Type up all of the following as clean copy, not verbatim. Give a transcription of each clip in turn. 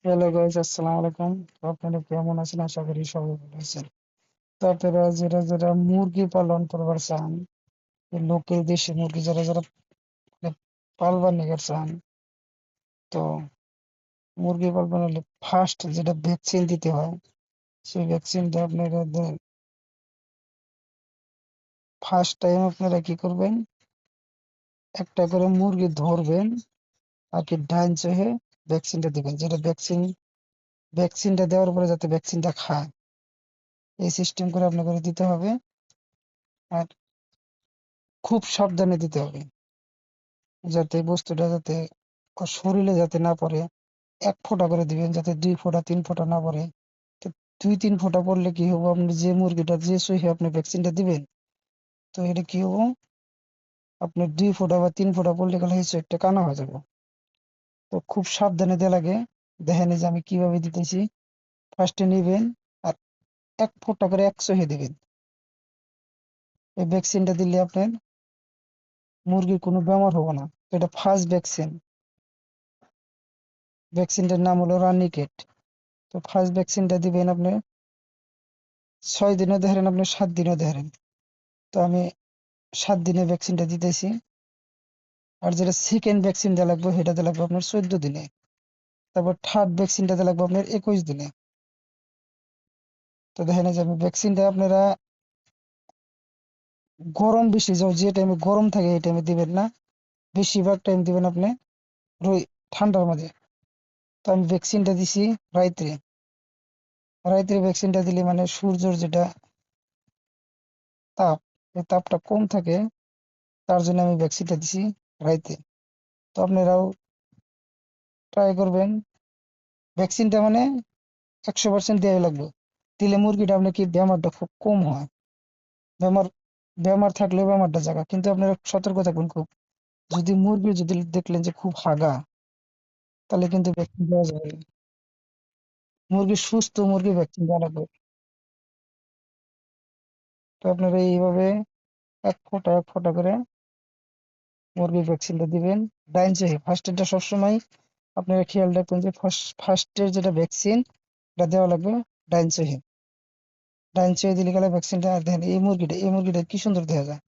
Hello guys, আসসালামু আলাইকুম। তো আপনারা কেমন আছেন? আশা করি সবাই ভালো আছেন। তো আপনারা যারা যারা মুরগি পালন করবার চান, এই লোকাল দেশি মুরগি যারা যারা মানে পালবার নিয়ে চান, তো মুরগি পালন হলে ফার্স্ট যেটা ভ্যাকসিন দিতে হয়, সেই ভ্যাকসিনটা আপনারা ফার্স্ট টাইম আপনারা কি করবেন, একটা করে মুরগি ধরবেন আর কি ডাইন চোহে ভ্যাকসিনটা দিবেন। যেটা ভ্যাকসিনটা দেওয়ার পরে যাতে ভ্যাকসিনটা খায়, এই সিস্টেম করে আপনাকে দিতে হবে। আর খুব সাবধানে দিতে হবে, যাতে বস্তুটা যাতে ওর শরীরে যাতে না পড়ে। এক ফোঁটা করে দিবেন, যাতে 2 ফোঁটা 3 ফোঁটা না পড়ে। তো 2-3 ফোঁটা পড়লে কি হবো, আপনি যে মুরগিটা যে সহি আপনি ভ্যাকসিনটা দিবেন, তো এটা কি হবো, আপনার 2 ফোঁটা বা 3 ফোঁটা পড়লে গেলে হচ্ছে একটা কানা হয়ে যাবো। তো খুব সাবধানে দেওয়া লাগে। দেখেন এই যে আমি কিভাবে দিতেছি। ফার্স্টে নিবেন আর 1 ফোঁটা করে এক সহি দিবেন। এই ভ্যাকসিনটা দিলে আপনার মুরগির কোনো বেমার হবে না। এটা ফার্স্ট ভ্যাকসিন। ভ্যাকসিনটার নাম হলো রানিকেট। তো ফার্স্ট ভ্যাকসিনটা দিবেন আপনি 6 দিনও ধরেন, আপনি 7 দিনও ধরেন। তো আমি 7 দিনে ভ্যাকসিনটা দিতেছি। আর যেটা সেকেন্ড ভ্যাকসিন দেওয়া লাগবে, সেটা দেওয়া লাগবে আপনার 14 দিনে। তারপর থার্ড ভ্যাকসিনটা দেওয়া লাগবে আপনার 21 দিনে। তো দেখেন এই যে আমি ভ্যাকসিনটা আপনারা গরম বেশি যাও, যে টাইমে গরম থাকে এই টাইমে দিবেন না। বেশিরভাগ টাইম দিবেন আপনি ওই ঠান্ডার মাঝে। তো আমি ভ্যাকসিনটা দিছি রাত্রে। রাত্রে ভ্যাকসিনটা দিলে মানে সূর্যের যেটা তাপ, এই তাপটা কম থাকে, তার জন্য আমি ভ্যাকসিনটা দিছি রাইতে। তো আপনারাও ট্রাই করবেন। ভ্যাকসিনটা মানে 100% দেওয়াই লাগবে। দিলে মুরগিটা আপনার কি বেমারটা খুব কম হয়। বেমার বেমার থাকলেও বেমারটা জাগা, কিন্তু আপনারা সতর্ক থাকবেন খুব। যদি মুরগি যদি দেখলেন যে খুব হাগা, তাহলে কিন্তু ভ্যাকসিন দেওয়া যাবে না। মুরগি সুস্থ মুরগি ভ্যাকসিন দেওয়া লাগবে। তো আপনারা এইভাবে 1 ফোঁটা 1 ফোঁটা করে মুরগির ভ্যাকসিনটা দিবেন। ডাইন চেয়ে ফার্স্ট এডটা সবসময় আপনারা খেয়াল রাখবেন যে ফার্স্টের যেটা ভ্যাকসিন, এটা দেওয়া লাগবে ডাইন চেয়ে। ডাইন চেয়ে দিলে গেলে ভ্যাকসিনটা। আর দেখেন এই মুরগিটা কি সুন্দর দেখা যায়।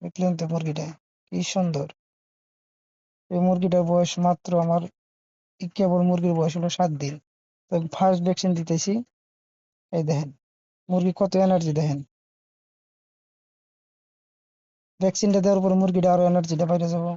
দেখলেন তো মুরগিটা কি সুন্দর। এই মুরগিটার বয়স মাত্র আমার, কেবল মুরগির বয়স হলো 7 দিন। তো ফার্স্ট ভ্যাকসিন দিতেছি। এই দেখেন মুরগি কত এনার্জি দেখেন। ভ্যাকসিনটা দেওয়ার পরে মুরগিটা আরো এনার্জিটা বাইরে যাবো।